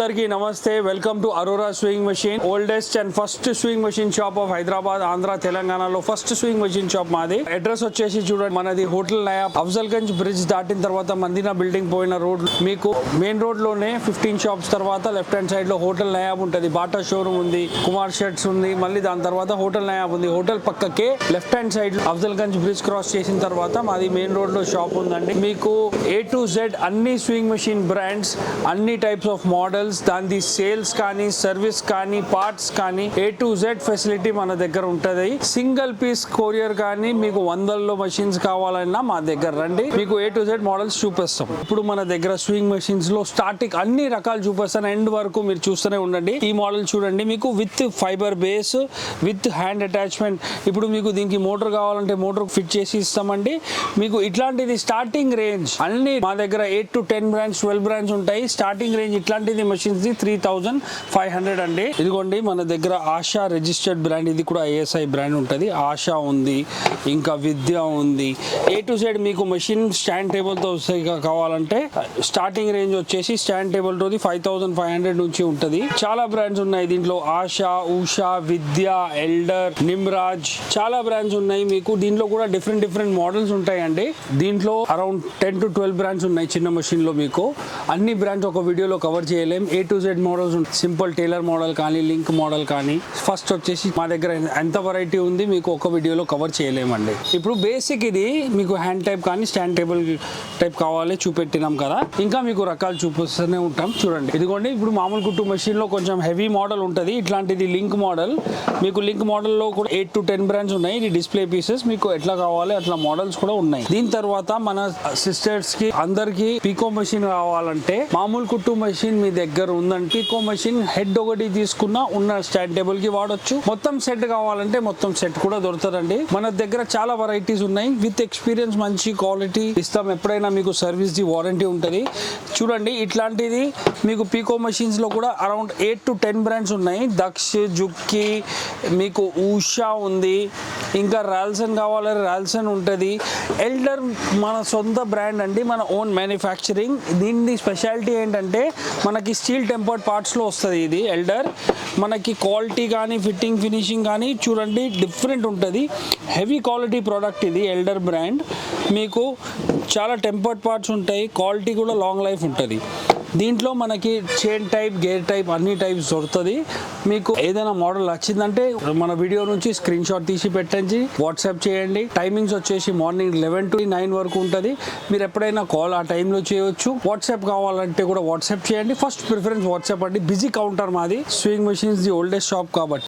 అందరికీ నమస్తే. Welcome to Aurora sewing machine, oldest and first sewing machine shop of Hyderabad, Andhra, తెలంగాణలో first sewing machine shop మాది. Address వచ్చేసి చూడండి, మనది హోటల్ నయా, అఫ్జల్గంజ్ బ్రిడ్జ్ దాటిన తర్వాత మందినా బిల్డింగ్ పోయిన రోడ్. మీకు మెయిన్ రోడ్ లోనే 15 షాప్స్ తర్వాత లెఫ్ట్ హ్యాండ్ సైడ్ లో హోటల్ నయాబ్ ఉంటుంది. బాటా షోరూమ్ ఉంది, కుమార్ షర్ట్స్ ఉంది, మళ్ళీ దాని తర్వాత హోటల్ నయాబ్ ఉంది. హోటల్ పక్కకే left hand side Afzalgunj bridge cross చేసిన తర్వాత మాది మెయిన్ రోడ్ లో షాప్ ఉందండి. మీకు A to Z అన్ని స్వింగ్ మెషిన్ బ్రాండ్స్, అన్ని టైప్స్ ఆఫ్ మోడల్స్, దాని సేల్స్ కానీ, సర్వీస్ కానీ, పార్ట్స్ కానీ, A to Z ఫెసిలిటీ మన దగ్గర ఉంటుంది. సింగిల్ పీస్ కొరియర్ కానీ మీకు వందల్లో మెషిన్స్ కావాలన్నా మా దగ్గర రండి, మీకు A to Z మోడల్స్ చూపిస్తాం. ఇప్పుడు మన దగ్గర స్వింగ్ మెషిన్స్ లో స్టార్టింగ్ అన్ని రకాలు చూపిస్తాను, ఎండ్ వరకు మీరు చూస్తూనే ఉండండి. ఈ మోడల్ చూడండి, మీకు with fibre base, with hand attachment. ఇప్పుడు మీకు దీనికి మోటార్ కావాలంటే మోటార్ ఫిట్ చేసి ఇస్తామండి. మీకు ఇట్లాంటిది స్టార్టింగ్ రేంజ్ అన్ని మా దగ్గర 8 to 10 బ్రాండ్స్, 12 బ్రాండ్స్ ఉంటాయి. స్టార్టింగ్ రేంజ్ ఇట్లాంటిది మెషిన్స్ 3500 అండి. ఇదిగోండి మన దగ్గర ఆశా రిజిస్టర్డ్ బ్రాండ్, ఇది కూడా ASI బ్రాండ్ ఉంటుంది. ఆశా ఉంది, ఇంకా విద్య ఉంది. A to Z మీకు మెషిన్ స్టాండ్ టేబుల్ తో కావాలంటే స్టార్టింగ్ రేంజ్ వచ్చేసి స్టాండ్ టేబుల్ తోది 5500 నుంచి ఉంటుంది. చాలా బ్రాండ్స్ ఉన్నాయి దీంట్లో, ఆశా, ఉషా, విద్య, ఎల్డర్, నిమ్రాజ్, చాలా బ్రాండ్స్ ఉన్నాయి. మీకు దీంట్లో కూడా డిఫరెంట్ మోడల్స్ ఉంటాయండి. దీంట్లో అరౌండ్ 10 to 12 బ్రాండ్స్ ఉన్నాయి చిన్న మెషిన్ లో. మీకు అన్ని బ్రాండ్స్ ఒక వీడియోలో కవర్ చేయలేం. A to Z models, simple tailor model కానీ, లింక్ మోడల్ కానీ. ఫస్ట్ వచ్చేసి మా దగ్గర ఎంత వెరైటీ ఉంది మీకు ఒక వీడియోలో కవర్ చేయలేమండి. ఇప్పుడు బేసిక్ ఇది మీకు హ్యాండ్ టైప్ కానీ స్టాండ్ టేబుల్ టైప్ కావాలి చూపెట్టినాం కదా, ఇంకా మీకు రకాలు చూపిస్తూనే ఉంటాం. చూడండి, ఇదిగోండి ఇప్పుడు మామూలు కుట్టు మెషిన్ లో కొంచెం హెవీ మోడల్ ఉంటుంది. ఇట్లాంటిది లింక్ మోడల్. మీకు లింక్ మోడల్ లో కూడా 8 to 10 బ్రాండ్స్ ఉన్నాయి. ఇది డిస్ప్లే పీసెస్, మీకు ఎట్లా కావాలి అట్లా మోడల్స్ కూడా ఉన్నాయి. దీని తర్వాత మన సిస్టర్స్ కి అందరికి పీకో మెషిన్ కావాలంటే, మామూలు కుట్టు మెషిన్ మీ దగ్గర ఉందంటే పీకో మెషిన్ హెడ్ ఒకటి తీసుకున్నా ఉన్న స్టాండ్ టేబుల్ కి వాడొచ్చు. మొత్తం సెట్ కావాలంటే మొత్తం సెట్ కూడా దొరుకుతుందండి. మన దగ్గర చాలా వెరైటీస్ ఉన్నాయి. విత్ ఎక్స్పీరియన్స్ మంచి క్వాలిటీ ఇస్తాం. ఎప్పుడైనా మీకు సర్వీస్ ది వారంటీ ఉంటుంది. చూడండి, ఇట్లాంటిది మీకు పీకో మెషిన్స్ లో కూడా అరౌండ్ 8 to 10 బ్రాండ్స్ ఉన్నాయి. దక్ష్, జుక్కి, మీకు ఉషా ఉంది, ఇంకా రాల్సన్ కావాలి రాల్సన్ ఉంటుంది. ఎల్డర్ మన సొంత బ్రాండ్ అండి, మన ఓన్ మ్యానుఫ్యాక్చరింగ్. దీని స్పెషాలిటీ ఏంటంటే మనకి స్టీల్ టెంపర్డ్ పార్ట్స్లో వస్తుంది. ఇది ఎల్డర్ మనకి క్వాలిటీ కానీ, ఫిట్టింగ్, ఫినిషింగ్ కానీ చూడండి డిఫరెంట్ ఉంటుంది. హెవీ క్వాలిటీ ప్రోడక్ట్ ఇది ఎల్డర్ బ్రాండ్. మీకు చాలా టెంపర్డ్ పార్ట్స్ ఉంటాయి, క్వాలిటీ కూడా లాంగ్ లైఫ్ ఉంటుంది. దీంట్లో మనకి చైన్ టైప్, గేర్ టైప్ అన్ని టైప్స్ దొరుకుతుంది. మీకు ఏదైనా మోడల్ నచ్చిందంటే మన వీడియో నుంచి స్క్రీన్ షాట్ తీసి పెట్టండి, వాట్సాప్ చేయండి. టైమింగ్స్ వచ్చేసి మార్నింగ్ 11 to 9 వరకు ఉంటుంది. మీరు ఎప్పుడైనా కాల్ ఆ టైంలో చేయొచ్చు. వాట్సాప్ కావాలంటే కూడా వాట్సాప్ చేయండి. ఫస్ట్ ప్రిఫరెన్స్ వాట్సాప్ అండి. బిజీ కౌంటర్ మాది. Swing machines the oldest shop కాబట్టి